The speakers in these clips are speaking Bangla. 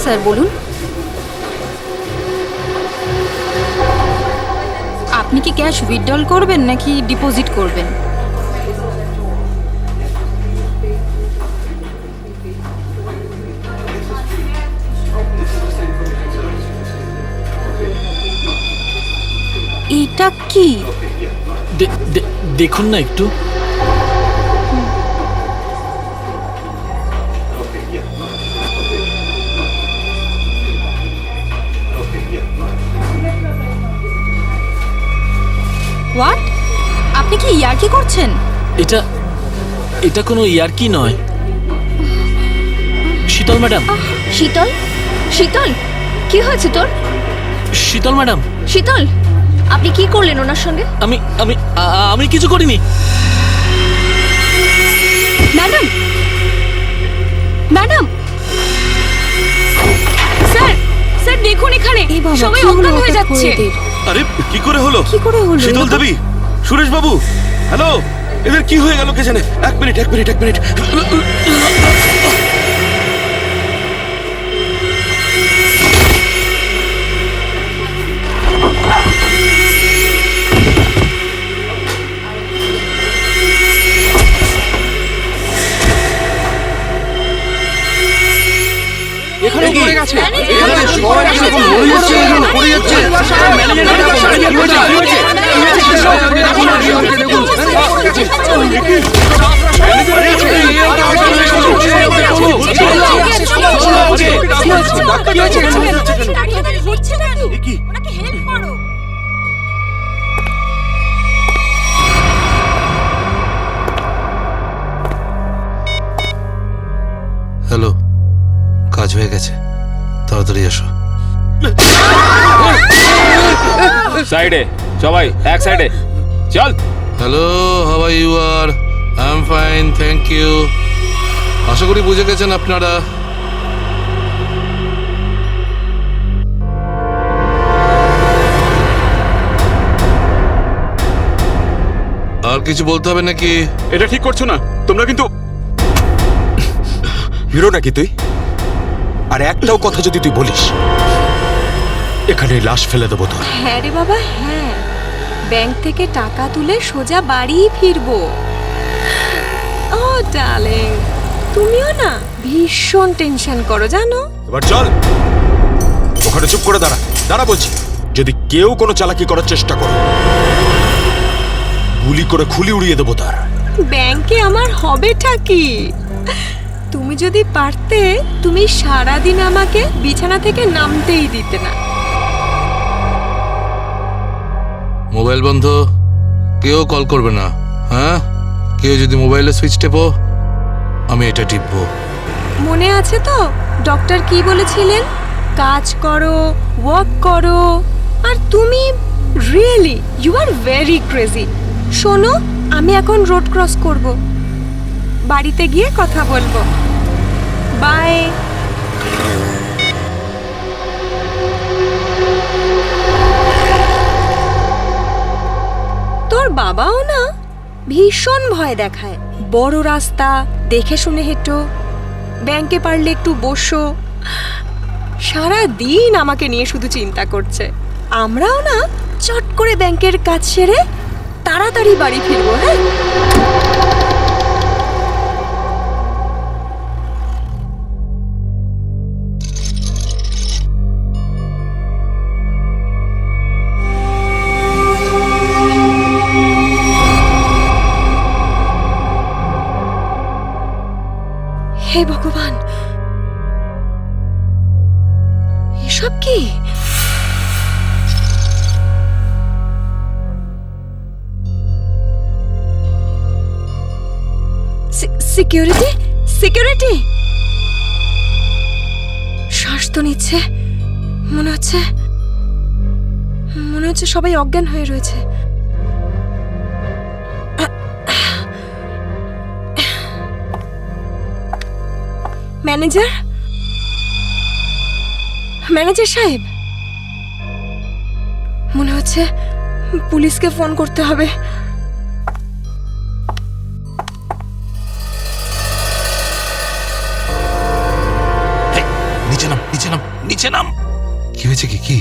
স্যার বলুন। আপনি কি ক্যাশ উইথড্রল করবেন নাকি ডিপোজিট করবেন? এটা কি? দেখুন না একটু। হোয়াট? আপনি কি ইয়ার্কি করছেন? এটা এটা কোনো ইয়ার্কি নয়। শীতল ম্যাডাম। শীতল, শীতল, কি হয়েছে তোর? শীতল ম্যাডাম। শীতল, আপনি কি করলেন ওনার সঙ্গে? আমি আমি আমি কিছু করিনি। ম্যাডাম, ম্যাডাম, স্যার, স্যার দেখুন এখানে সবাই অজ্ঞান হয়ে যাচ্ছে। আরে কি করে হলো? কি করে হলো? শীতল দেবী, সুরেশ বাবু, হ্যালো, এদের কি হয়ে গেল কে জানে? এক মিনিট। এখানে পড়ে গেছে। এখানে সবাই এখন পড়ে যাচ্ছে। হ্যালো, কাজ হয়ে গেছে, তাড়াতাড়ি এসো। সাইডে সবাই, এক সাইডে চল। Hello, how are you? R I am fine, thank you. আশা করি বুঝে গেছেন আপনারা। আর কিছু বলতে হবে নাকি? এটা ঠিক করছো না তোমরা কিন্তু। হিরো নাকি তুই? আর একটাও কথা যদি তুই বলিস, এখানে লাশ ফেলে দেবো তোর। হ্যাঁ রে বাবা, হ্যাঁ, ব্যাংক থেকে টাকা তুলে সোজা বাড়ি ফিরবো। ও ডার্লিং, তুমিও না ভীষণ টেনশন করো জানো। এবার চল, ওখানে চুপ করে দাঁড়া। দাঁড়া বলছি। যদি কেউ কোনো চালাকি করার চেষ্টা করে, গুলি করে খুলি উড়িয়ে দেবো তার। ব্যাংকে আমার হবেটা কি? তুমি যদি পারতে, তুমি সারাদিন আমাকে বিছানা থেকে নামতেই দিতে না। মোবাইল বন্ধ, কেউ কল করবে না। হ্যাঁ, কেউ যদি মোবাইলে সুইচ টেপো, আমি এটা টিপবো। মনে আছে তো ডক্টর কি বলেছিলেন? কাজ করো, ওয়ার্ক করো। আর তুমি really you are very crazy. শোনো, আমি এখন রোড ক্রস করব, বাড়িতে গিয়ে কথা বলবো। বাই। তোর বাবাও না ভীষণ ভয় দেখায়। বড় রাস্তা দেখে শুনে হেঁটো, ব্যাংকে পারলে একটু বসো। সারা দিন আমাকে নিয়ে শুধু চিন্তা করছে। আমরাও না চট করে ব্যাংকের কাজ সেরে তাড়াতাড়ি বাড়ি ফিরবো। হ্যাঁ, হে ভগবান, এসব কি? Security, security. শ্বাস তো নিচ্ছে, মনে হচ্ছে সবাই অজ্ঞান হয়ে রয়েছে। ম্যানেজার, ম্যানেজার সাহেব, মনে হচ্ছে পুলিশকে ফোন করতে হবে। নিচে নাম, নিচে নাম। নিচে নাম। কি হয়েছে? কি কি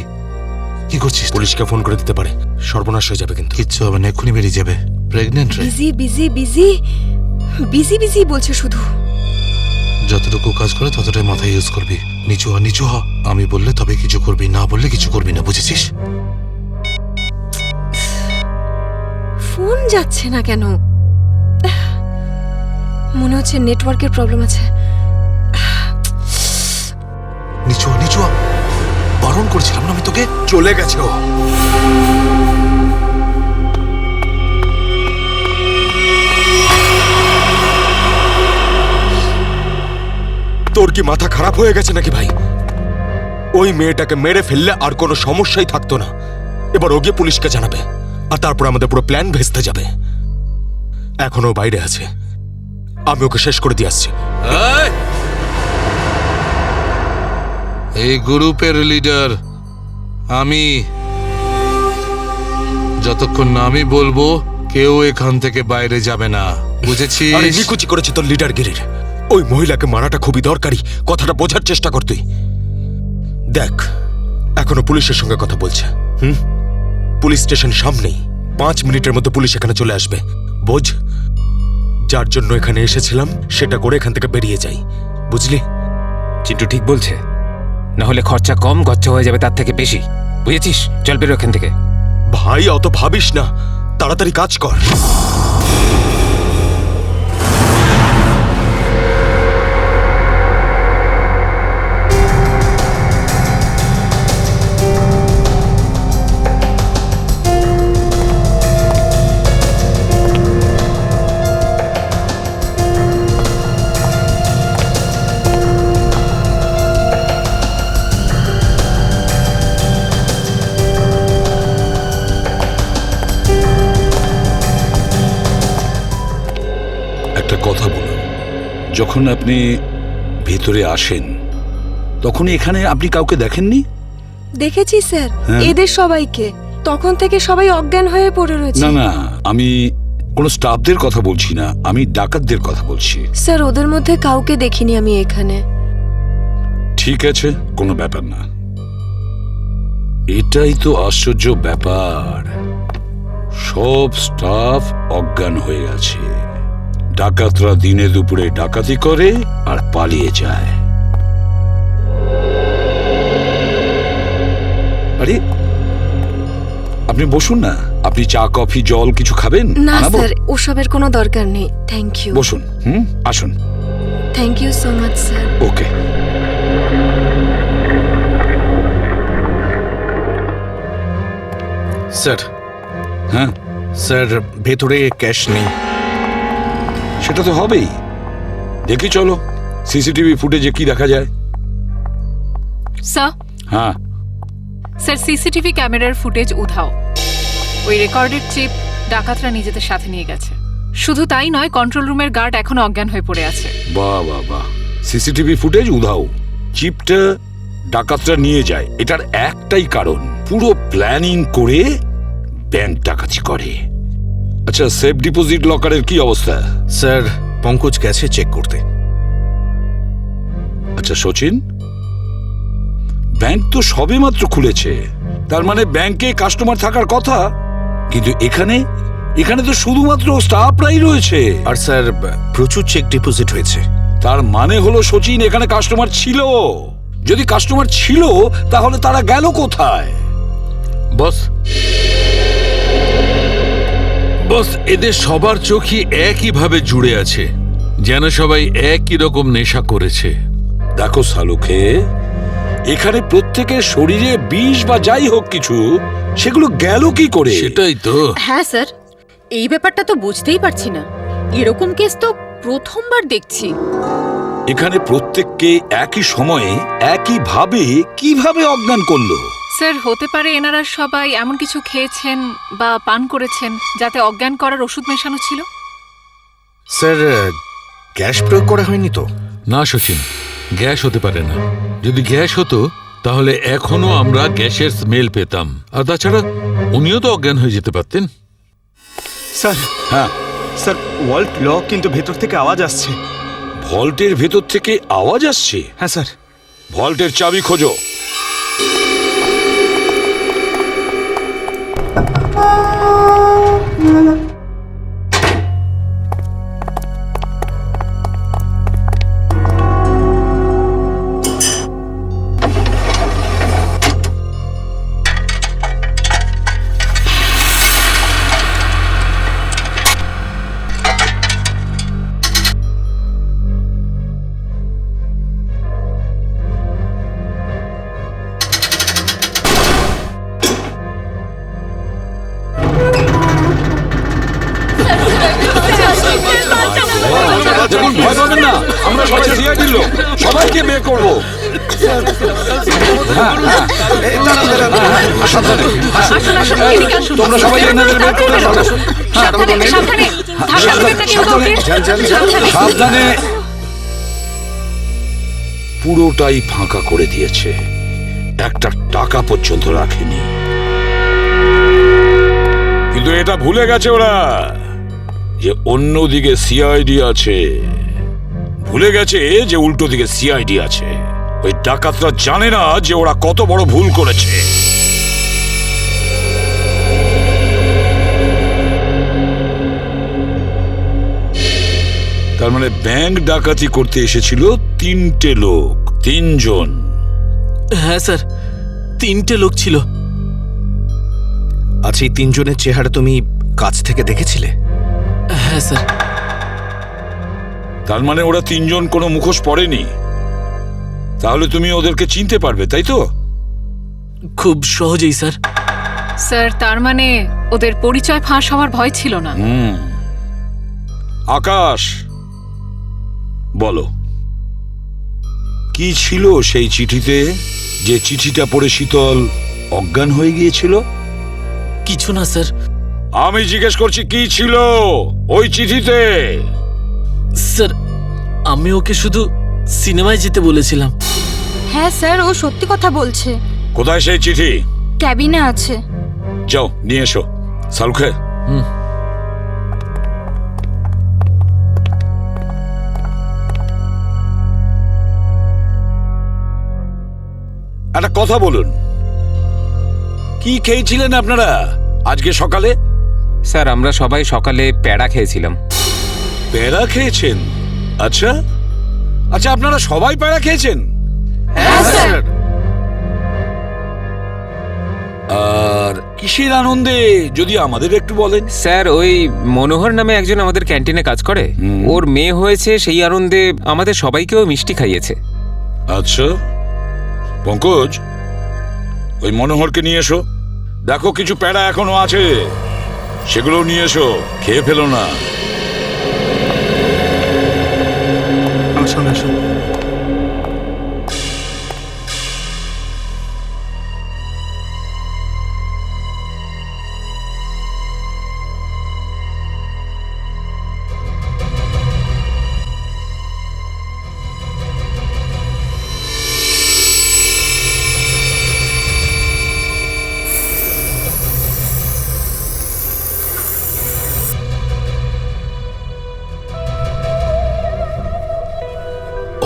কি করছিস? পুলিশকে ফোন করে দিতে পারে, সর্বনাশ হয়ে যাবে কিন্তু। কিচ্ছু হবে না, এক্ষুনি বেরিয়ে যাবে। প্রেগনেন্ট রে। Busy busy busy busy busy বলছে শুধু। যতটুকু কাজ করে ততটাই মাথায় ইউজ করবি। নিচু হ, নিচু হ। আমি বললে তবে কিছু করবি, না বললে কিছু করবি না, বুঝেছিস? ফোন যাচ্ছে না কেন? মনে হচ্ছে নেটওয়ার্কের প্রবলেম আছে। নিচু হ, নিচু হ। বারণ করছিলাম না আমি তোকে? চলে গেছে ও। তোর কি মাথা খারাপ হয়ে গেছে নাকি ভাই? ওই মেয়েটাকে মেরে ফেললে আর কোনো সমস্যাই থাকতো না। এবার ও গিয়ে পুলিশকে জানাবে, আর তারপর আমাদের পুরো প্ল্যান ভেস্তে যাবে। এখনো বাইরে আছে, আমি ওকে শেষ করে দিয়ে আসছি। এই! এই গ্রুপের লিডার আমি। যতক্ষণ না আমি বলবো কেউ এখান থেকে বাইরে যাবে না, বুঝেছিস? আরে নিকুচি করেছে তোর লিডারগিরির। ওই মহিলাকে মারাটা খুবই দরকারি, কথাটা বোঝার চেষ্টা কর তুই। দেখ, এখনো পুলিশের সঙ্গে কথা বলছে। পুলিশ স্টেশন সামনেই, 5 মিনিটের মধ্যে পুলিশ এখানে চলে আসবে। বোঝ, যার জন্য এখানে এসেছিলাম সেটা করে এখান থেকে বেরিয়ে যাই, বুঝলি? চিন্টু ঠিক বলছে, না হলে খরচা কম, গচ্ছা হয়ে যাবে তার থেকে বেশি, বুঝেছিস? চল বেরো এখান থেকে। ভাই অত ভাবিস না, তাড়াতাড়ি কাজ কর। একটা কথা বলুন, যখন আপনি ভেতরে আসেন তখন এখানে আপনি কাউকে দেখেননি? দেখেছি স্যার, হ্যাঁ। এদের সবাইকে। তখন থেকে সবাই অজ্ঞান হয়ে পড়ে রয়েছে। না না, আমি কোনো স্টাফদের কথা বলছি না, আমি ডাকাতদের কথা বলছি। স্যার, ওদের মধ্যে কাউকে দেখিনি আমি এখানে। ঠিক আছে, কোনো ব্যাপার না। এটাই তো আশ্চর্য ব্যাপার, সব স্টাফ অজ্ঞান হয়ে আছে। ডাকাতরা দিনে দুপুরে ডাকাতি করে আর পালিয়ে যায়। আরে আপনি বসুন না, আপনি চা কফি জল কিছু খাবেন? না আনাবো? স্যার, ওসবের কোনো দরকার নেই। Thank you. বসুন, আসুন। Thank you so much sir. Okay. Sir, হ্যাঁ স্যার ভেতরে ক্যাশ নেই। সেটা তো হবেই। দেখি চলো সিসিটিভি ফুটেজে কি দেখা যায়। স্যার, হ্যাঁ স্যার সিসিটিভি ক্যামেরার ফুটেজ উধাও। ওই রেকর্ডেড চিপ ডাকাতরা নিজেদের সাথে নিয়ে গেছে। শুধু তাই নয়, কন্ট্রোল রুমের গার্ড এখনো অজ্ঞান হয়ে পড়ে আছে। বাহ বাহ বাহ, সিসিটিভি ফুটেজ উধাও, চিপটা ডাকাতরা নিয়ে যায়। এটার একটাই কারণ, পুরো প্ল্যানিং করে ব্যাংক ডাকাতি করে। আচ্ছা, সেফ ডিপোজিট লকারের কি অবস্থা? স্যার, পঙ্কজ গেছে চেক করতে। আচ্ছা সচিন, ব্যাংক তো সবেমাত্র খুলেছে, তার মানে ব্যাংকে কাস্টমার থাকার কথা, কিন্তু এখানে এখানে তো শুধুমাত্র স্টাফরাই রয়েছে। আর স্যার, প্রচুর চেক ডিপোজিট হয়েছে। তার মানে হলো সচিন, এখানে কাস্টমার ছিল। যদি কাস্টমার ছিল তাহলে তারা গেল কোথায়? বস, বস, এদের সবার চোখই একইভাবে জুড়ে আছে, যেন সবাই একই রকম নেশা করেছে। দেখো সালুকে, এখানে প্রত্যেকের শরীরে বিষ বা যাই হোক কিছু, সেগুলো গেল কি করে? সেটাই তো। হ্যাঁ স্যার, এই ব্যাপারটা তো বুঝতেই পারছি না। এরকম কেস তো প্রথমবার দেখছি। এখানে প্রত্যেককে একই সময়ে একইভাবে কিভাবে অজ্ঞান করলো? স্যার, হতে পারে এনারা সবাই এমন কিছু খেয়েছেন বা পান করেছেন যাতে অজ্ঞান করার ওষুধ মেশানো ছিল। স্যার, গ্যাস প্রয়োগ করা হয়নি তো? না সচিন, গ্যাস হতে পারে না। যদি গ্যাস হতো তাহলে এখনো আমরা গ্যাসের স্মেল পেতাম। আর তাছাড়া উনিও তো অজ্ঞান হয়ে যেতে পারতেন। স্যার, হ্যাঁ স্যার ওয়াল্ট লক, কিন্তু ভেতর থেকে আওয়াজ আসছে। ভল্টের ভেতর থেকে আওয়াজ আসছে? হ্যাঁ স্যার। ভল্টের চাবি খোঁজো। দেখুন, ভয় পাবেন না, আমরা সবাই সিআইডির লোক, সবাইকে বের করবো। তোমরা সবাই এনাদের বের করে দাও। সাবধানে। পুরোটাই ফাঁকা করে দিয়েছে, একটা টাকা পর্যন্ত রাখেনি। কিন্তু এটা ভুলে গেছে ওরা যে অন্যদিকে সিআইডি আছে। ভুলে গেছে যে উল্টো দিকে সিআইডি আছে। ওই ডাকাতরা জানে না যে ওরা কত বড় ভুল করেছে। তার মানে ব্যাংক ডাকাতি করতে এসেছিল 3টে লোক, 3 জন। হ্যাঁ স্যার, 3টে লোক ছিল। আচ্ছা, এই 3 জনের চেহারা তুমি কাছ থেকে দেখেছিলে? হ্যাঁ স্যার। তার মানে ওরা 3 জন কোনো মুখোশ পরেনি। তাহলে তুমি ওদেরকে চিনতে পারবে, তাই তো? খুব সহজেই স্যার। স্যার, তার মানে ওদের পরিচয় ফাঁস হওয়ার ভয় ছিল না। আকাশ, বলো কি ছিল সেই চিঠিতে, যে চিঠিটা পড়ে শীতল অজ্ঞান হয়ে গিয়েছিল? কিছু না স্যার। আমি জিজ্ঞেস করছি কি ছিল ওই চিঠিতে? স্যার, আমি ওকে শুধু সিনেমায় যেতে বলেছিলাম। হ্যাঁ স্যার, ও সত্যি কথা বলছে। কোথায় সেই চিঠি? ক্যাবিনে আছে। যাও নিয়ে এসো। সালুখে, একটা কথা বলুন, কি খেয়েছিলেন আপনারা আজকে সকালে? স্যার, আমরা সবাই সকালে প্যাড়া খেয়েছিলাম। প্যাড়া খেয়েছেন? আচ্ছা আচ্ছা, আপনারা সবাই প্যাড়া খেয়েছেন? হ্যাঁ স্যার। আর কিসের আনন্দে যদি আমাদের একটু বলেন? স্যার, ওই মনোহর নামে একজন আমাদের ক্যান্টিনে কাজ করে, ওর মেয়ে হয়েছে, সেই আনন্দে আমাদের সবাইকেও মিষ্টি খাইয়েছে। আচ্ছা পঙ্কজ, ওই মনোহরকে নিয়ে এসো। দেখো কিছু প্যাড়া এখনো আছে, সেগুলো নিয়ে এসো, খেয়ে ফেলো না। আমার সঙ্গে আসুন।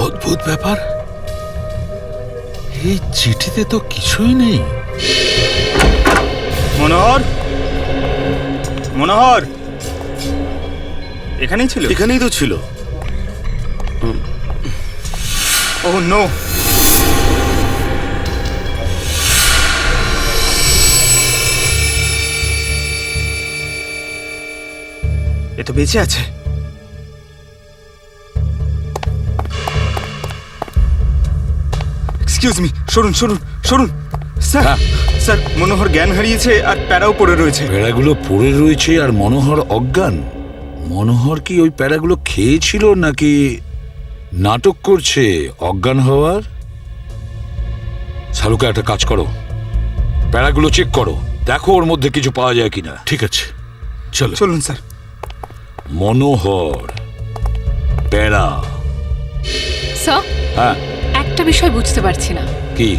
অদ্ভুত ব্যাপার, এই চিঠিতে তো কিছুই নেই। মনোহর, মনোহর এখানেই ছিল? এখানেই তো ছিল। ওহ নো, এ তো বেঁচে আছে। এক্সকিউজ মি, সরুন সরুন সরুন। স্যার, স্যার, মনোহর জ্ঞান হারিয়েছে আর প্যারাও পড়ে রয়েছে। প্যাড়াগুলো পড়ে রয়েছে আর মনোহর অজ্ঞান। মনোহর কি ওই প্যাড়াগুলো খেয়েছিল নাকি নাটক করছে অজ্ঞান হওয়ার? শালুকা, একটা কাজ করো, প্যাড়াগুলো চেক করো, দেখো ওর মধ্যে কিছু পাওয়া যায় কিনা। ঠিক আছে, চলো। চলুন স্যার। মনোহর, প্যাড়া। স্যার, হ্যাঁ, একটা বিষয় বুঝতে পারছি না। কি?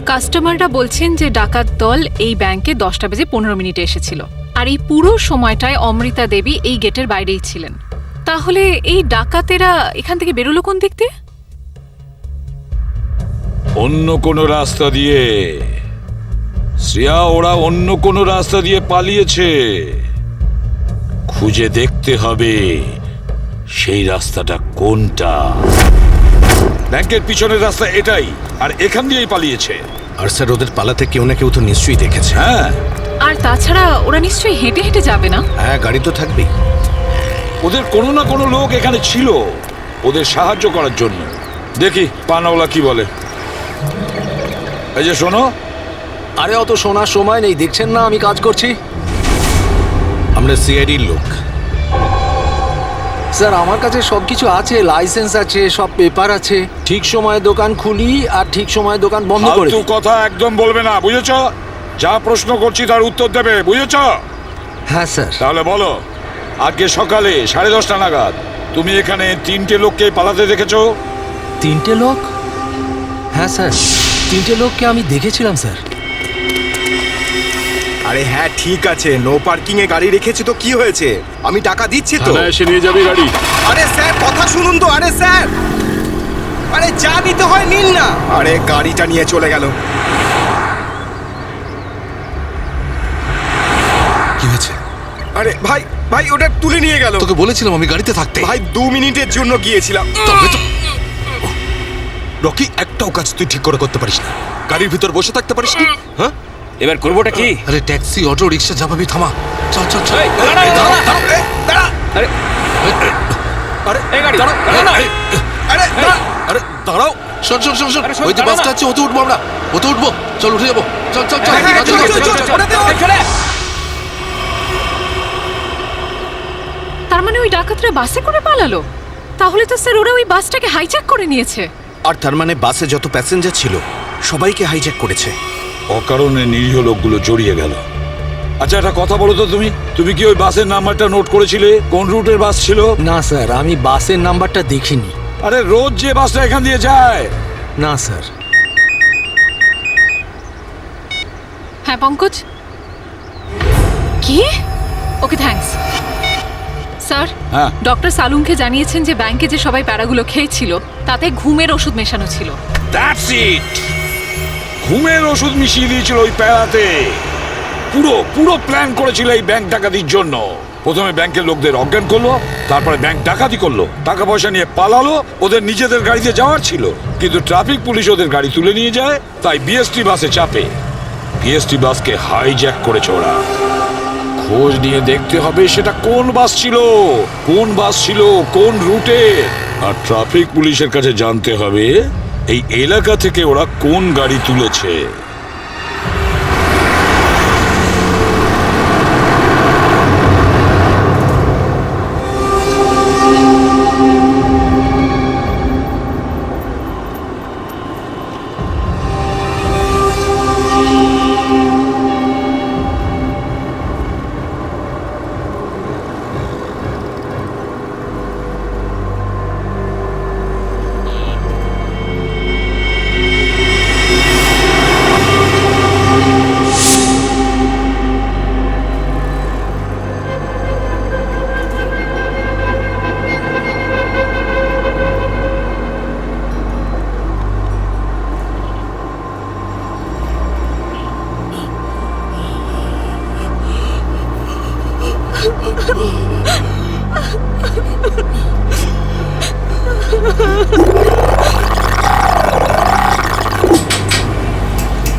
কাস্টমাররা বলছেন যে ডাকাত দল এই ব্যাংকে 10টা বেজে 15 মিনিটে এসেছিল, আর এই পুরো সময়টায় অমৃতা দেবী এই গেটের বাইরেই ছিলেন। তাহলে এই ডাকাতেরা এখান থেকে বেরোলো কোন দিক দিয়ে? অন্য কোনো রাস্তা দিয়ে, শ্রেয়া ওরা অন্য কোনো রাস্তা দিয়ে পালিয়েছে, খুঁজে দেখতে হবে সেই রাস্তাটা কোনটা। ব্যাংকের পিছনের রাস্তা এটাই, আর এখান দিয়েই পালিয়েছে। আর স্যার ওদের পালাতে কেউ না কেউ তো নিশ্চয়ই দেখেছে। হ্যাঁ, আর তাছাড়া ওরা নিশ্চয়ই হেঁটে হেঁটে যাবে না। হ্যাঁ, গাড়ি তো থাকবেই। ওদের কোনো না কোনো লোক এখানে ছিল ওদের সাহায্য করার জন্য। দেখি পানাওয়ালা কি বলে। এই যে শোনো, আরে অত শোনার সময় নেই, দেখছেন না আমি কাজ করছি। আমরা সিআইডির লোক স্যার। আমার কাছে সবকিছু আছে, লাইসেন্স আছে, সব পেপার আছে। ঠিক সময়ে দোকান খুলি আর ঠিক সময়ে দোকান বন্ধ করে ফালতু দিই। কথা একদম বলবে না, বুঝেছো? যা প্রশ্ন করছি তার উত্তর দেবে, বুঝেছো? হ্যাঁ স্যার। তাহলে বলো, আজকে সকালে 10:30 নাগাদ তুমি এখানে 3টে লোককে পালাতে দেখেছো? 3টে লোক? হ্যাঁ স্যার, 3টে লোককে আমি দেখেছিলাম স্যার। আরে হ্যাঁ ঠিক আছে, নো পার্কিং এ গাড়ি রেখেছি তো কি হয়েছে? আমি টাকা দিচ্ছি তো। থানায় এসে নিয়ে যাবি গাড়ি। আরে স্যার কথা শুনুন তো। আরে স্যার, আরে যা নিতে হয় নিন না। আরে গাড়িটা নিয়ে চলে গেল। কি হয়েছে? আরে ভাই ভাই ওটা তুলে নিয়ে গেল। তোকে বলেছিলাম আমি গাড়িতে থাকতে। ভাই 2 মিনিটের জন্য গিয়েছিলাম। তবে তো রকি, একটাও কাজ তুই ঠিক করে করতে পারিস না। গাড়ির ভিতর বসে থাকতে পারিস না? হ্যাঁ, এবার করবোটা কি? আরে ট্যাক্সি, অটো, রিক্সা যা পাবি থামা। চল চল চল। আরে আরে এই গাড়ি দাঁড়াও, দাঁড়াও না। আরে আরে দাঁড়াও। শোন শোন শোন শোন, আরে শোন, ওই যে দাঁড়া বাসটা না। আছে ওতে উঠবো আমরা। ওতে উঠবো, চল উঠে যাবো। চল চল চল হ্যাঁ, চল, চল, চল, চল, চল, চল, চল। চল, চল। তার মানে ওই ডাকাতরা বাসে করে পালালো? তাহলে তো স্যার ওরা ওই বাসটাকে হাইজ্যাক করে নিয়েছে। আর তার মানে বাসে যত প্যাসেঞ্জার ছিল সবাইকে হাইজ্যাক করেছে। অকারণে নিরীহ লোকগুলো জড়িয়ে গেল। আচ্ছা একটা কথা বলো তো, তুমি কি ওই বাসের নাম্বারটা নোট করেছিলে? কোন রুটের বাস ছিল? না স্যার, আমি বাসের নাম্বারটা দেখিনি। আরে রোজ যে বাসটা এখান দিয়ে যায়। না স্যার। হ্যাঁ পঙ্কজ, কি? Okay thanks sir. হ্যাঁ। ডক্টর সালুনকে জানিয়েছেন যে ব্যাংকে যে সবাই প্যারাগুলো খেয়েছিল তাতে ঘুমের ওষুধ মেশানো ছিল। That's it. ঘুমের ওষুধ মিশিয়ে দিয়েছিল ওই প্যারাতে। পুরো পুরো প্ল্যান করেছিল এই ব্যাংক ডাকাতির জন্য। প্রথমে ব্যাংকের লোকদের অজ্ঞান করলো, তারপরে ব্যাংক ডাকাতি করলো, টাকা পয়সা নিয়ে পালালো। ওদের নিজেদের গাড়িতে যাওয়ার ছিল, কিন্তু ট্রাফিক পুলিশ ওদের গাড়ি তুলে নিয়ে যায়, তাই বিএসটি বাসে চাপে। বিএসটি বাসকে হাইজ্যাক করেছে ওরা। খোঁজ নিয়ে দেখতে হবে সেটা কোন বাস ছিল, কোন রুটে। আর ট্রাফিক পুলিশের কাছে জানতে হবে এই এলাকা থেকে ওরা কোন গাড়ি তুলেছে।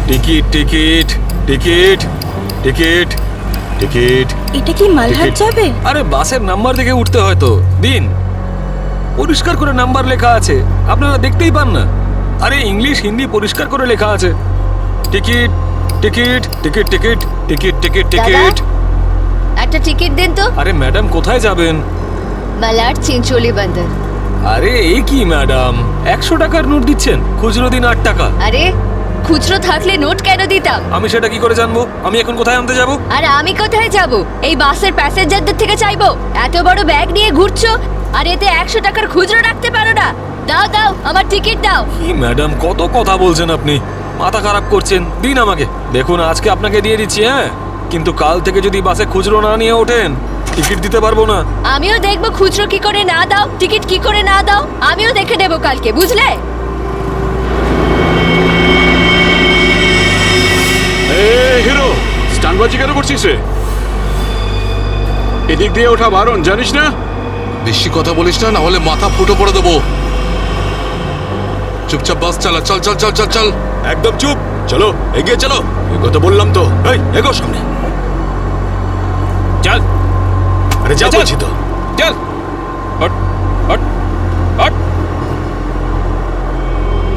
Ticket ticket ticket ticket ticket. এটা কি মালহাট যাবে? আরে বাসের নাম্বার দেখে উঠতে হয় তো। দিন, পরিষ্কার করে নাম্বার লেখা আছে, আপনারা দেখতেই পান না? আরে ইংলিশ হিন্দি পরিষ্কার করে লেখা আছে। Ticket ticket ticket ticket ticket ticket ticket. একটা টিকিট দিন তো। আরে ম্যাডাম কোথায় যাবেন? মালাড চিনচোলি বন্দর। আরে এই কি ম্যাডাম, 100 টাকার নোট দিচ্ছেন, খুচরো দিন 8 টাকা। আরে খুচরো থাকলে নোট কেন দিতাম? আমি সেটা কি করে জানবো? আমি এখন কোথায় আনতে যাব? আর আমি কোথায় যাব? এই বাসের প্যাসেঞ্জারদের থেকে চাইবো? এত বড় ব্যাগ নিয়ে ঘুরছো আর এতে 100 টাকার খুচরো রাখতে পারো না? দাও দাও, আমার টিকিট দাও। কি ম্যাডাম, কত কথা বলছেন আপনি, মাথা খারাপ করছেন। দিন আমাকে। দেখুন আজকে আপনাকে দিয়ে দিচ্ছি, হ্যাঁ, কিন্তু কাল থেকে যদি বাসে খুচরো না নিয়ে ওঠেন টিকিট দিতে পারবো না। আমিও দেখবো খুচরো কি করে না দাও, টিকিট কি করে না দাও, আমিও দেখে নেবো কালকে, বুঝলে? এই ঢাংবাজি কেন করছিস রে? এদিক দিয়ে ওঠা বারণ, জানিস না? বেশি কথা বলিস না, না হলে মাথা ফুটো করে দেবো। চুপচাপ বাস চালা, চল চল চল চল চল। একদম চুপ, চলো এগিয়ে চলো। এই কথা বললাম তো, এই এগো সামনে। চল আরে যা বলছি তো। চল hot hot hot.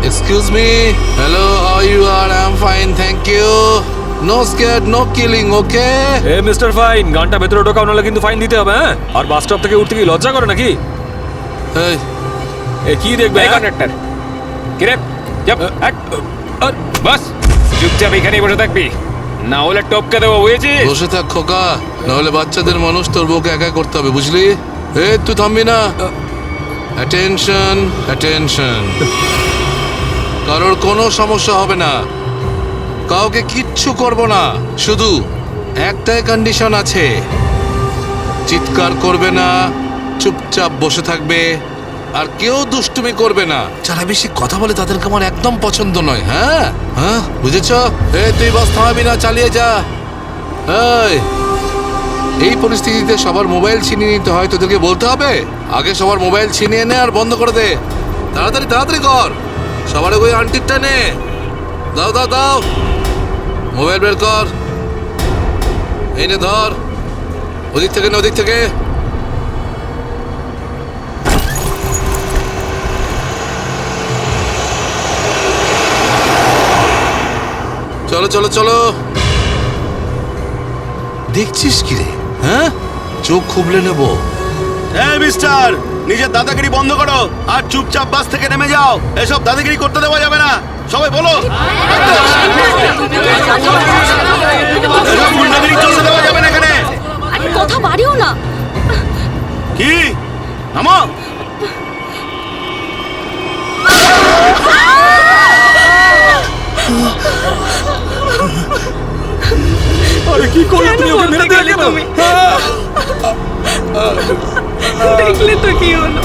Excuse me, hello, how you R? I am fine, thank you. No scared, no killing, okay? এ মিস্টার ফাইন, গানটা ভেতরে ঢোকাও, নাহলে কিন্তু ফাইন দিতে হবে। হ্যাঁ, আর বাস স্টপ থেকে উঠতে কি লজ্জা করে নাকি? এই এ কি দেখবে কন্ডাক্টর? কিরে চুপ হট। বাস চুপচাপ এখানেই বসে থাকবি, না হলে টপকে দেবো, বুঝেছিস? বসে থাক খোকা, না হলে বাচ্চাদের মানুষ তোর বউকে একা করতে হবে, বুঝলি? এই তুই থামবি না। Attention attention. কারোর কোনো সমস্যা হবে না, কাউকে কিচ্ছু করব না। শুধু একটাই কন্ডিশন আছে, চিৎকার করবে না, চুপচাপ বসে থাকবে, আর কেউ দুষ্টুমি করবে না। যারা বেশি কথা বলে তাদেরকে আমার একদম পছন্দ নয়। হ্যাঁ হ্যাঁ, বুঝেছ? তুই বাস থামাবি না, চালিয়ে যা। এই পরিস্থিতিতে সবার মোবাইল ছিনিয়ে নিতে হয়, তোদেরকে বলতে হবে? আগে সবার মোবাইল ছিনিয়ে নে আর বন্ধ করে দে। তাড়াতাড়ি তাড়াতাড়ি কর, সবার ওই আন্টিরটা নে। দাও দাও দাও, মোবাইল বের কর। এই নে ধর, ওদিক থেকে না ওদিক থেকে। চলো চলো চলো। দেখছিস কি রে? হ্যাঁ, চোখ খুবলে নেব। এই মিস্টার, নিজের দাদাগিরি বন্ধ করো আর চুপচাপ বাস থেকে নেমে যাও। এসব দাদাগিরি করতে দেওয়া যাবে না, সবাই বলো। এসব গুন্ডাগিরি চলতে দেওয়া যাবে না এখানে। কথা বাড়িও না। কি নামো। আরে কি করলে তুমি? ওকে মেরে দিলে কেন? দেখলে তো কি হলো।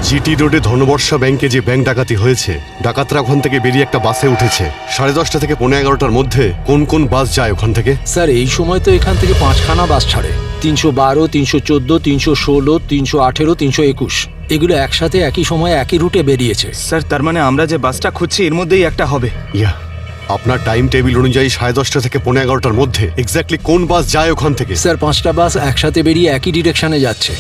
জিটি রোডে ধনবর্ষা ব্যাংকে যে ব্যাংক ডাকাতি হয়েছে, ডাকাতরা ওখান থেকে বেরিয়ে একটা বাসে উঠেছে। 10:30 থেকে 11:15টার মধ্যে কোন কোন বাস যায় ওখান থেকে? স্যার এই সময় তো এখান থেকে 5খানা বাস ছাড়ে। 312, 314, 316, 318, 321 এগুলো একসাথে একই সময়ে একই রুটে বেরিয়েছে। স্যার তার মানে আমরা যে বাসটা খুঁজছি এর মধ্যেই একটা হবে। ইয়া, আপনার টাইম টেবিল অনুযায়ী 10:30 থেকে 11:15টার মধ্যে এক্স্যাক্টলি কোন বাস যায় ওখান থেকে? স্যার 5টা বাস একসাথে বেরিয়ে একই ডিরেকশনে যাচ্ছে।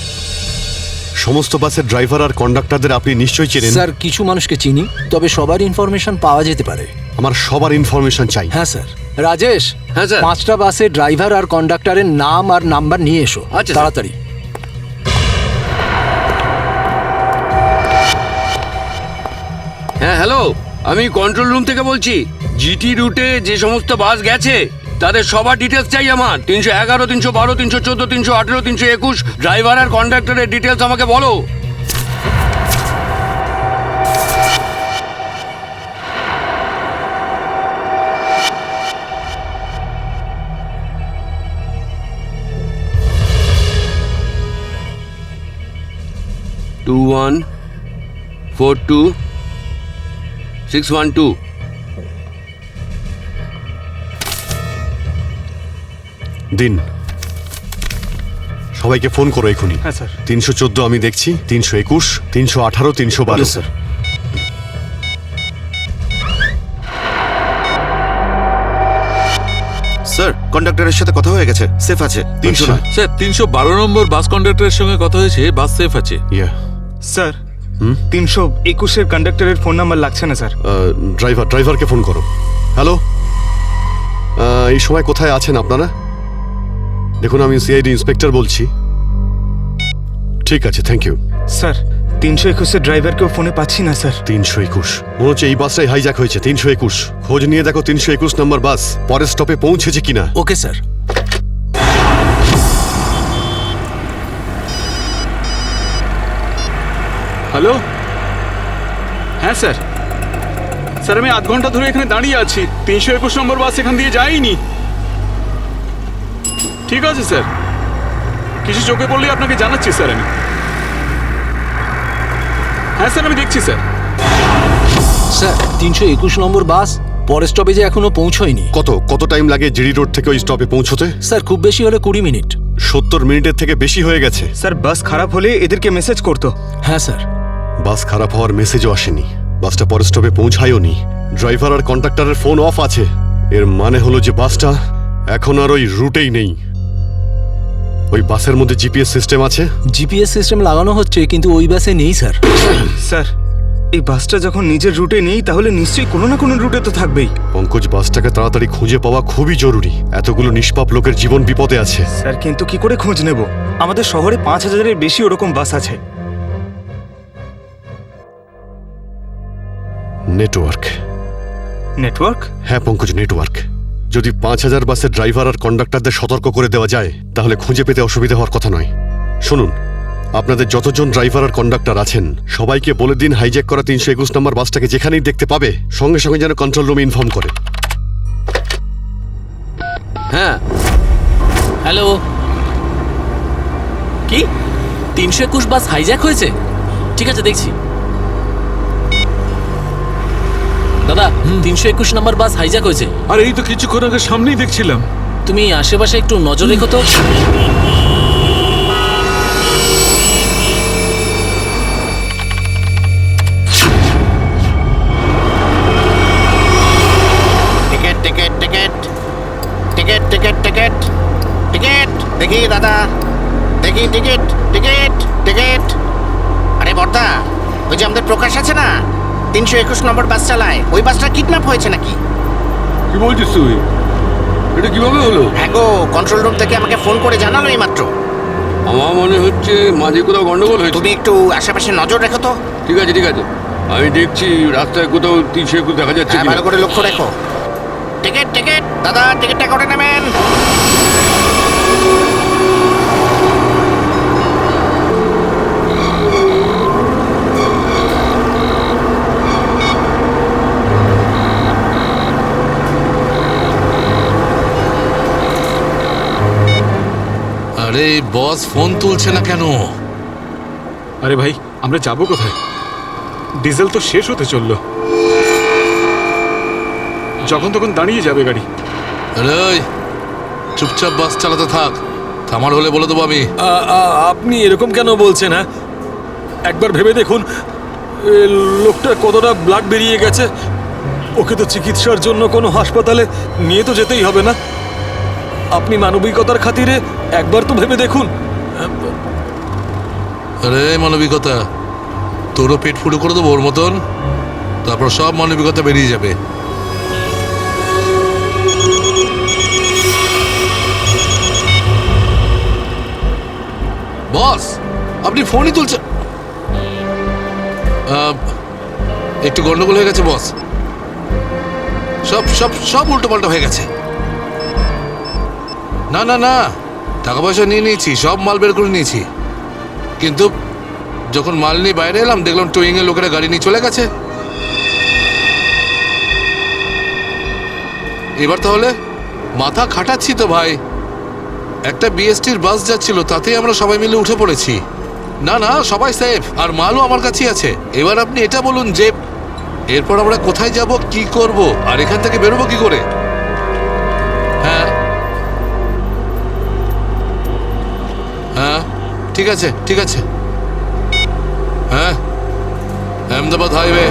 সমস্ত বাসের ড্রাইভার আর কন্ডাক্টরদের আপনি নিশ্চয়ই চেনেন? স্যার কিছু মানুষকে চিনি, তবে সবার ইনফরমেশন পাওয়া যেতে পারে। আমার সবার ইনফরমেশন চাই। হ্যাঁ স্যার। রাজেশ, হ্যাঁ স্যার। 5টা বাসের ড্রাইভার আর কন্ডাক্টরের নাম আর নাম্বার নিয়ে এসো। আচ্ছা, তাড়াতাড়ি। হ্যাঁ হ্যালো, আমি কন্ট্রোল রুম থেকে বলছি। জিটি রুটে যে সমস্ত বাস গেছে তাদের সবার ডিটেলস চাই আমার। 311, 312, 314, 318, 321 ড্রাইভার আর কন্ডাক্টরের ডিটেলস আমাকে বলো। Two 142-612 দিন, সবাইকে ফোন করো এখনই। হ্যাঁ স্যার। 314 আমি দেখছি, 321, 318, 312। স্যার। স্যার, কন্ডাক্টরের সাথে কথা হয়ে গেছে, সেফ আছে। 309 স্যার 312 নম্বর বাস কন্ডাক্টরের সঙ্গে কথা হয়েছে, বাস সেফ আছে। ইয়া, স্যার 321-এর কন্ডাক্টরের ফোন নাম্বার লাগছে না স্যার। ড্রাইভারকে ফোন করো। হ্যালো, এই সময় কোথায় আছেন আপনারা? দেখুন, আমি সিআইডি ইন্সপেক্টর বলছি। ঠিক আছে, থ্যাংক ইউ। স্যার 321-এর ড্রাইভারকেও ফোনে পাচ্ছি না স্যার। 321 মনে হচ্ছে এই বাসটাই হাইজ্যাক হয়েছে। 321 খোঁজ নিয়ে দেখো 321 নম্বর বাস পরের স্টপে পৌঁছেছে কিনা। Okay sir. হ্যালো, হ্যাঁ স্যার। স্যার আমি আধ ঘন্টা ধরে এখানে দাঁড়িয়ে আছি, 321 নম্বর বাস এখান দিয়ে যায়নি। ঠিক আছে স্যার, কিছু চোখে পড়লেই আপনাকে জানাচ্ছি স্যার আমি। হ্যাঁ স্যার, আমি দেখছি স্যার। স্যার 321 নম্বর বাস পরের স্টপেজে এখনো পৌঁছয়নি। কত টাইম লাগে জিডি রোড থেকে ওই স্টপে পৌঁছতে? স্যার খুব বেশি হলে 20 মিনিট। 70 মিনিটের থেকে বেশি হয়ে গেছে। স্যার বাস খারাপ হলে এদেরকে মেসেজ করতো। হ্যাঁ স্যার। বাস খারাপ হওয়ার মেসেজও আসেনি, বাসটা পরের স্টপে পৌঁছায়ও নি। ড্রাইভার আর কন্ডাক্টরের ফোন অফ আছে। এর মানে হলো যে বাসটা এখন আর ওই রুটেই নেই। ওই বাসের মধ্যে জিপিএস সিস্টেম আছে? জিপিএস সিস্টেম লাগানো হচ্ছে, কিন্তু ওই বাসে নেই স্যার। স্যার এই বাসটা যখন নিজের রুটে নেই তাহলে নিশ্চয়ই কোনো না কোনো রুটে তো থাকবেই। পঙ্কজ, বাসটাকে তাড়াতাড়ি খুঁজে পাওয়া খুবই জরুরি। এতগুলো নিষ্পাপ লোকের জীবন বিপদে আছে। স্যার কিন্তু কি করে খোঁজ নেব? আমাদের শহরে 5000-এর বেশি ওরকম বাস আছে। নেটওয়ার্ক। নেটওয়ার্ক? হ্যাঁ পঙ্কজ, নেটওয়ার্ক। যদি 5000 বাসের ড্রাইভার আর কন্ডাক্টরদের সতর্ক করে দেওয়া যায় তাহলে খুঁজে পেতে অসুবিধা হওয়ার কথা নয়। শুনুন, আপনাদের যতজন ড্রাইভার আর কন্ডাক্টর আছেন সবাইকে বলে দিন হাইজ্যাক করা 321 নম্বর বাসটাকে যেখানেই দেখতে পাবে সঙ্গে সঙ্গে যেন কন্ট্রোল রুমে ইনফর্ম করে। হ্যাঁ, হ্যালো। কি 321 বাস হাইজ্যাক হয়েছে? ঠিক আছে, দেখছি। দাদা, 321 নম্বর বাস হাইজ্যাক হয়েছে। আর এই তো কিছুক্ষণ আগে সামনেই দেখছিলাম। তুমি আশেপাশে একটু নজর রেখো তো। Ticket ticket ticket ticket ticket ticket ticket দেখি দাদা, দেখি টিকিট টিকিট টিকিট। আরে বর্দা, ওই যে আমাদের প্রকাশ আছে না, 321 নম্বর বাস চালায়, ওই বাসটা কিডন্যাপ হয়েছে নাকি? কি বলছিস তুই? এটা কিভাবে হলো? হ্যাঁ গো, কন্ট্রোল রুম থেকে আমাকে ফোন করে জানালো এই মাত্র। আমার মনে হচ্ছে মাঝে কোথাও গন্ডগোল হয়েছে। তুমি একটু আশেপাশে নজর রেখো তো। ঠিক আছে ঠিক আছে, আমি দেখছি রাস্তায় কোথাও 321 দেখা যাচ্ছে হ্যাঁ, ভালো করে লক্ষ্য রেখো। টিকিট টিকিট দাদা, টিকিটটা করে নেবেন। আরে বস ফোন তুলছে না কেন? আরে ভাই, আমরা যাবো কোথায়? ডিজেল তো শেষ হতে চললো, যখন তখন দাঁড়িয়ে যাবে গাড়ি। আরে চুপচাপ বাস চালাতে থাক, থামার হলে বলে দেবো আমি। আপনি এরকম কেন বলছেন? হ্যাঁ, একবার ভেবে দেখুন, লোকটা কতটা ব্লাড বেরিয়ে গেছে। ওকে তো চিকিৎসার জন্য কোনো হাসপাতালে নিয়ে তো যেতেই হবে না? আপনি মানবিকতার খাতিরে একবার তো ভেবে দেখুন। আরে মানবিকতা, তোরও পেট ফুটো করে দেবো ওর মতন, তারপর সব মানবিকতা বেরিয়ে যাবে। বস, আপনি ফোনই তুলছেন। একটু গন্ডগোল হয়ে গেছে বস, সব সব সব উল্টো পাল্টা হয়ে গেছে। না না না, টাকা পয়সা নিয়ে নিয়েছি, সব মাল বের করে নিয়েছি, কিন্তু যখন মাল নিয়ে বাইরে এলাম দেখলাম টোয়িং এর লোকেরা গাড়ি নিয়ে চলে গেছে। এবার তাহলে মাথা খাটাচ্ছি তো ভাই। একটা বিএসটির বাস যাচ্ছিল, তাতেই আমরা সবাই মিলে উঠে পড়েছি। না না, সবাই সেফ, আর মালও আমার কাছেই আছে। এবার আপনি এটা বলুন যে এরপর আমরা কোথায় যাব, কি করব, আর এখান থেকে বেরোবো কি করে? হ্যাঁ হ্যাঁ, ঠিক আছে ঠিক আছে। হ্যাঁ, আহমেদাবাদ হাইওয়ে।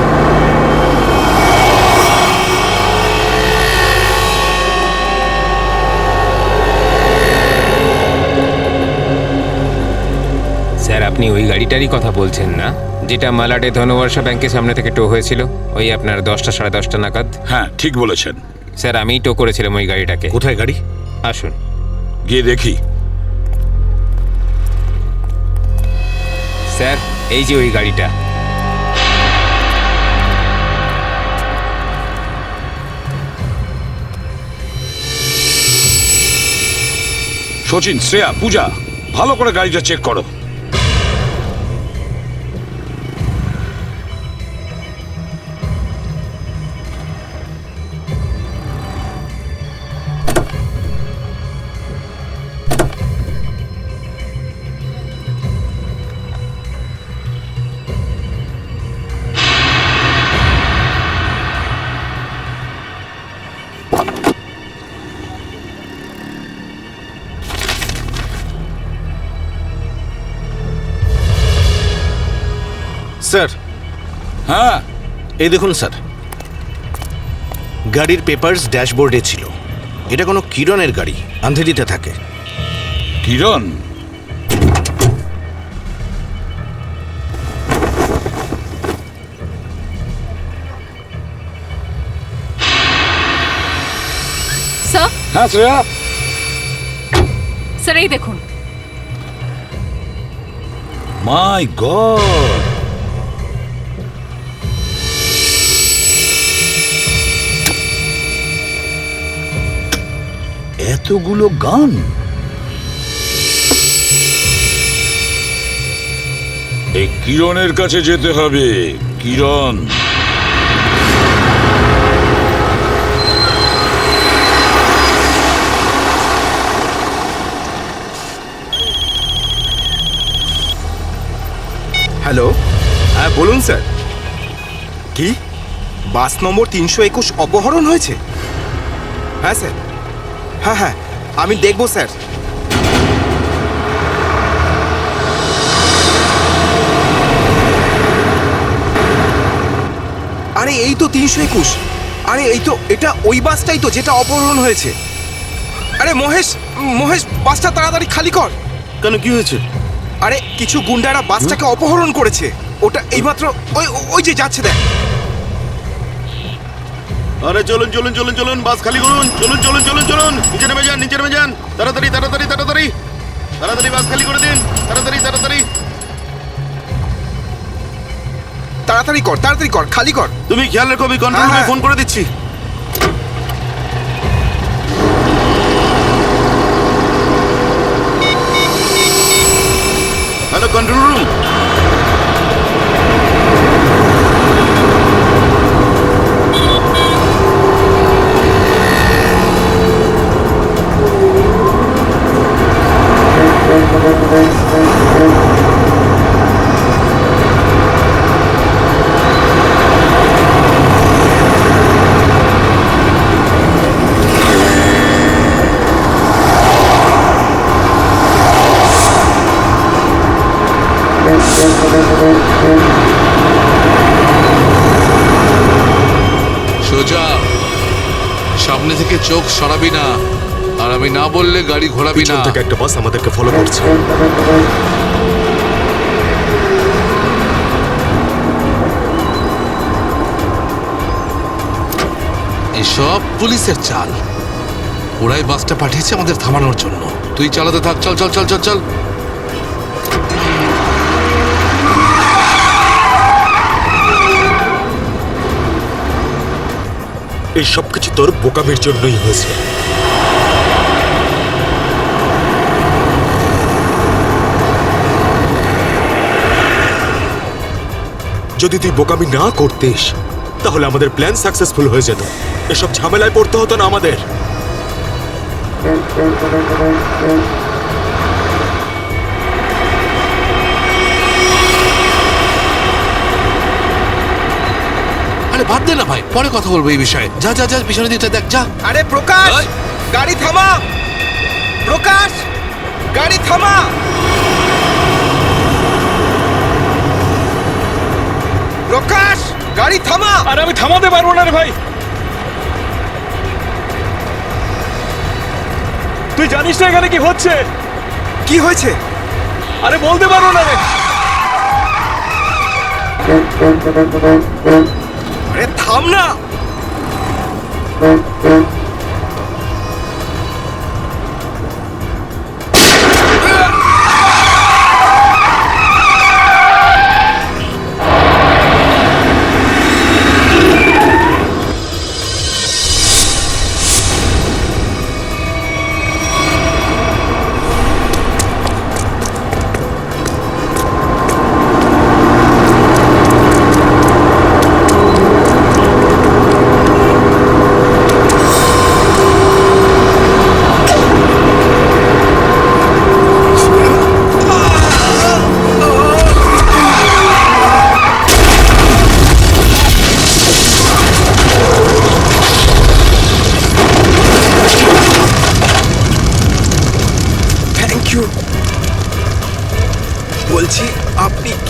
স্যার, আপনি ওই গাড়িটারই কথা বলছেন না, যেটা মালাডে ধনবর্ষা ব্যাংকের সামনে থেকে টো হয়েছিল? ওই আপনার 10টা সাড়ে 10টা নাগাদ। হ্যাঁ, ঠিক বলেছেন। স্যার আমিই টো করেছিলাম ওই গাড়িটাকে। কোথায় গাড়ি? আসুন গিয়ে দেখি। স্যার, এই যে ওই গাড়িটা। সচিন, শ্রেয়া, পূজা, ভালো করে গাড়িটা চেক করো। স্যার। হ্যাঁ, এই দেখুন স্যার, গাড়ির পেপারস ড্যাশবোর্ডে ছিল। এটা কোনো কিরণের গাড়ি, আন্ধেরিতে থাকে। কিরণ? স্যার, হ্যাঁ শ্রেয়া। স্যার এই দেখুন। মাই গড, এতগুলো গান! এই কিরণের কাছে যেতে হবে। কিরণ, হ্যালো, হ্যাঁ বলুন স্যার। কি বাস নম্বর 321 অপহরণ হয়েছে? হ্যাঁ স্যার, হ্যাঁ হ্যাঁ আমি দেখব স্যার। আরে এই তো 321। আরে এই তো, এটা ওই বাসটাই তো যেটা অপহরণ হয়েছে। আরে মহেশ, মহেশ বাসটা তাড়াতাড়ি খালি কর। কেন, কি হয়েছে? আরে কিছু গুন্ডারা বাসটাকে অপহরণ করেছে। ওটা এইমাত্র ওই ওই যে যাচ্ছে, দেখ। আরে চলুন চলুন চলুন চলুন, বাস খালি করুন। চলুন চলুন চলুন চলুন, নিচে নেমে যান, নিচে নেমে যান। তাড়াতাড়ি তাড়াতাড়ি তাড়াতাড়ি তাড়াতাড়ি বাস খালি করে দিন। তাড়াতাড়ি তাড়াতাড়ি তাড়াতাড়ি কর, তাড়াতাড়ি কর, খালি কর। তুমি খেয়াল রেখো, আমি কন্ট্রোল রুমে ফোন করে দিচ্ছি। Hello control room. সোজা সামনে থেকে চোখ সরাবি না, আর আমি না বললে গাড়ি ঘোরাবি না। পিছন থেকে একটা বাস আমাদেরকে ফলো করছে। এসব পুলিশের চাল। ওরাই বাসটা পাঠিয়েছে আমাদের থামানোর জন্য। তুই চালাতে থাক, চল চল চল চল চল। এই সবকিছু তোর বোকামির জন্যই হয়েছে। যদি তুই বোকামি না করতিস তাহলে আমাদের প্ল্যান সাকসেসফুল হয়ে যেত। এসব ঝামেলায় পড়তে হতো না আমাদের। আরে বাদ দে না ভাই, পরে কথা বলবো এই বিষয়ে। যা যা যা, পিছনে দিকটা দেখ, যা। আরে প্রকাশ, গাড়ি থামা। প্রকাশ, গাড়ি থামা। প্রকাশ, গাড়ি থামা। আরে আমি থামাতে পারবো না রে ভাই। তুই জানিস না এখানে কি হচ্ছে? কি হয়েছে? আরে বলতে পারবো না রে। আরে থাম না।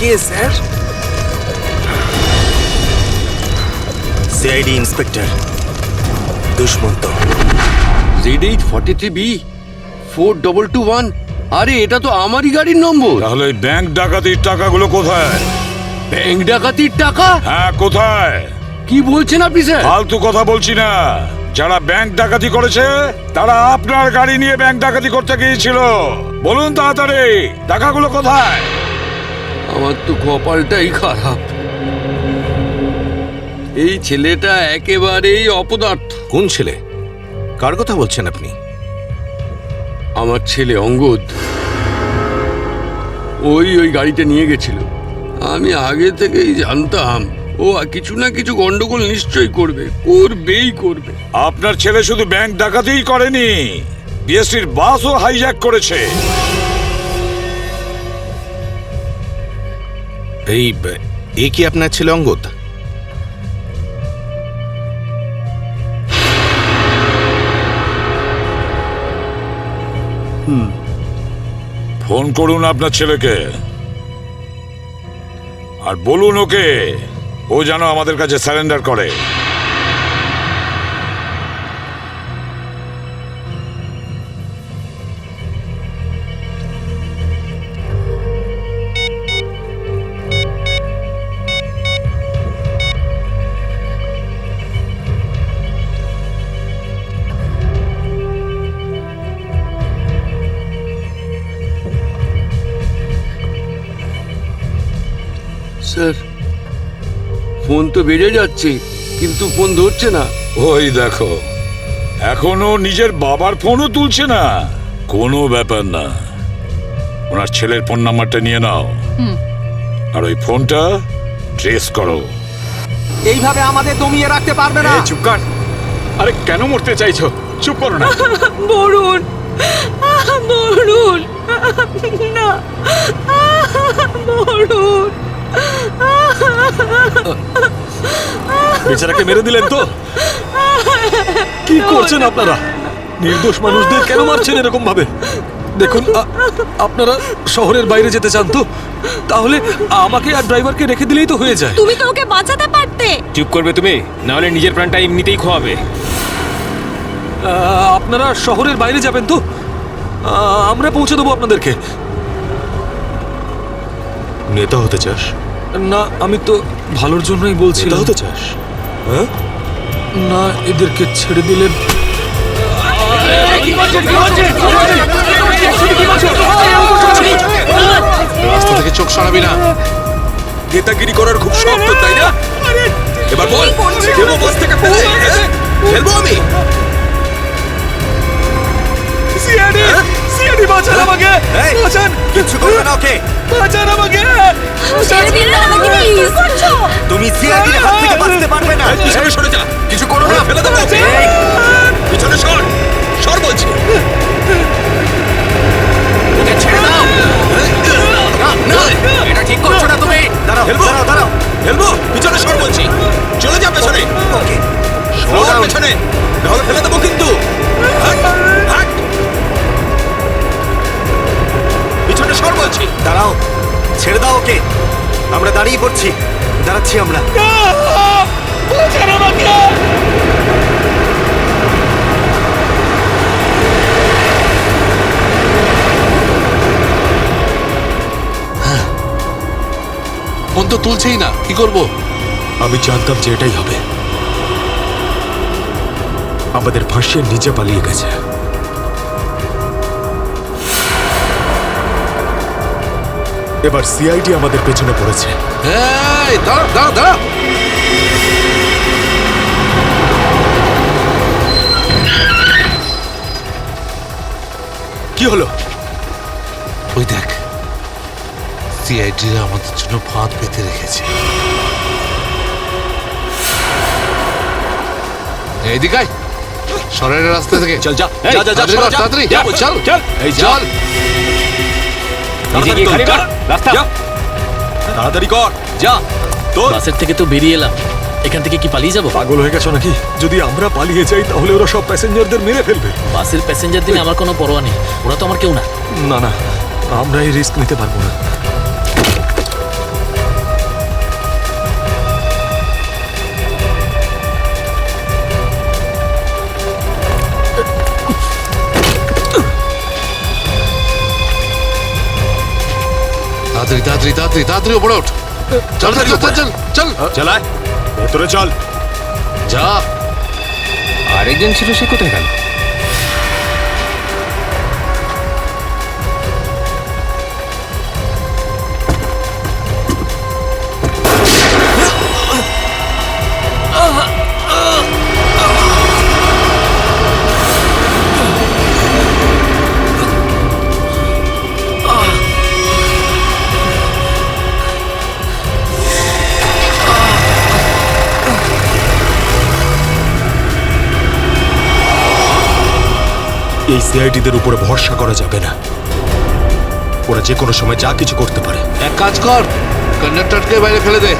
কে sir? CID inspector Dushmant. Z843B 4221। আরে এটা তো আমারই গাড়ির নম্বর। তাহলে ব্যাংক ডাকাতির টাকাগুলো কোথায়? ব্যাংক ডাকাতির টাকা? হ্যাঁ, কোথায়? কি বলছেন আপনি স্যার? ফালতু কথা বলছি না। যারা ব্যাংক ডাকাতি করেছে তারা আপনার গাড়ি নিয়ে ব্যাংক ডাকাতি করতে গিয়েছিল। বলুন তাড়াতাড়ি, টাকাগুলো কোথায়? আমার তো কপালটাই খারাপ। এই ছেলেটা একেবারেই অপদার্থ। কোন ছেলে? কার কথা বলছেন আপনি? আমার ছেলে অঙ্গদ। ওই গাড়িটা নিয়ে গেছিল। আমি আগে থেকেই জানতাম ও কিছু না কিছু গন্ডগোল নিশ্চয়ই করবে। আপনার ছেলে শুধু ব্যাংক ডাকাতিই করেনি, বিএসটির বাসও হাইজ্যাক করেছে। এই কি আপনার ছেলে অঙ্গদ? ফোন করুন আপনার ছেলেকে আর বলুন ওকে ও যেন আমাদের কাছে সারেন্ডার করে। স্যার, ফোন তো বেজে যাচ্ছে কিন্তু ফোন ধরছে না। ওই দেখো, এখনো নিজের বাবার ফোনও তুলছে না। কোনো ব্যাপার না, ওনার ছেলের ফোন নাম্বারটা নিয়ে নাও আর ওই ফোনটা ট্রেস করো। এইভাবে আমাদের দমিয়ে রাখতে পারবে না। চুপ কর। আরে কেন মরতে চাইছো? চুপ করো না। বরুণ, বরুণ, না, বরুণ। বেচারাকে মেরে দিলেন তো? কি করছেন আপনারা? নির্দোষ মানুষদের কেন মারছেন এরকম ভাবে? দেখুন, আপনারা শহরের বাইরে যেতে চান তো তাহলে আমাকে আর ড্রাইভারকে রেখে দিলেই তো হয়ে যায়। তুমি তো ওকে বাঁচাতে পারতে। চুপ করবে তুমি, না হলে নিজের প্রাণটা এমনিতেই খোয়াবে। আপনারা শহরের বাইরে যাবেন তো? আমরা পৌঁছে দেবো আপনাদেরকে। নেতা হতে চাস? না, আমি তো ভালোর জন্যই বলছি। নেতা হতে চাস? হ্যাঁ, না, এদেরকে ছেড়ে দিলে রাস্তা থেকে চোখ সরাবি না। নেতাগিরি করার খুব শখ তো, তাই না? এবার বল, দেবো বাস থেকে ফেলে? ফেলবো আমি? সিআইডি বাঁচান আমাকে, বাঁচান। কিছু করবে না ওকে, বাঁচান আমাকে। ছেড়ে দিন না আমাকে, প্লিজ। তুমি সিআইডির হাত থেকে বাঁচতে পারবে না। পিছনে সরে যা, কিছু করো না, ফেলে দেবো। পিছনে সর, সর বলছি। ওকে ছেড়ে দাও। না, এটা ঠিক করছো না তুমি। দাঁড়াও, দাঁড়াও, দাঁড়াও। ফেলবো, পিছনে সর বলছি। চলে যা পেছনে, ওকে, সর পেছনে, নাহলে ফেলে দেবো কিন্তু। হাট, হাট। পিছনে সর বলছি। দাঁড়াও, ছেড়ে দাও ওকে। আমরা দাঁড়িয়ে পড়ছি, দাঁড়াচ্ছি আমরা। ফোন তো তুলছেই না, কি করব? আমি জানতাম যে এটাই হবে। আমাদের ফাঁসিয়ে নিচে পালিয়ে গেছে। এবার সিআইডি আমাদের পেছনে পড়েছে। এই দাঁড়া দাঁড়া দাঁড়া। কি হলো? ওই দেখ, সিআইডিরা আমাদের জন্য ফাঁদ পেতে রেখেছে। এইদিকে আয়, শহরের রাস্তা থেকে। চল যা, যা, যা, তাড়াতাড়ি কর, তাড়াতাড়ি চল, চল, এই চল। তাড়াতাড়ি কর, যা। তোর বাসের থেকে তো বেরিয়ে এলাম, এখান থেকে কি পালিয়ে যাবো? পাগল হয়ে গেছো নাকি? যদি আমরা পালিয়ে যাই তাহলে ওরা সব প্যাসেঞ্জারদের মেরে ফেলবে। বাসের প্যাসেঞ্জার দিনে আমার কোনো পরোয়া নেই, ওরা তো আমার কেউ না। না না, আমরা এই রিস্ক নিতে পারবো না। তাড়াতাড়ি তাড়াতাড়ি তাড়াতাড়ি ওপরে ওঠ। চল চল চল চল চল চালায় ভেতরে চল। যা। আরেকজন ছিল, সে কোথায় গেল? এই সিআইডিদের উপরে ভরসা করা যাবে না, ওরা যে কোনো সময় যা কিছু করতে পারে। এক কাজ কর, কন্ডাক্টরকে বাইরে ফেলে দে।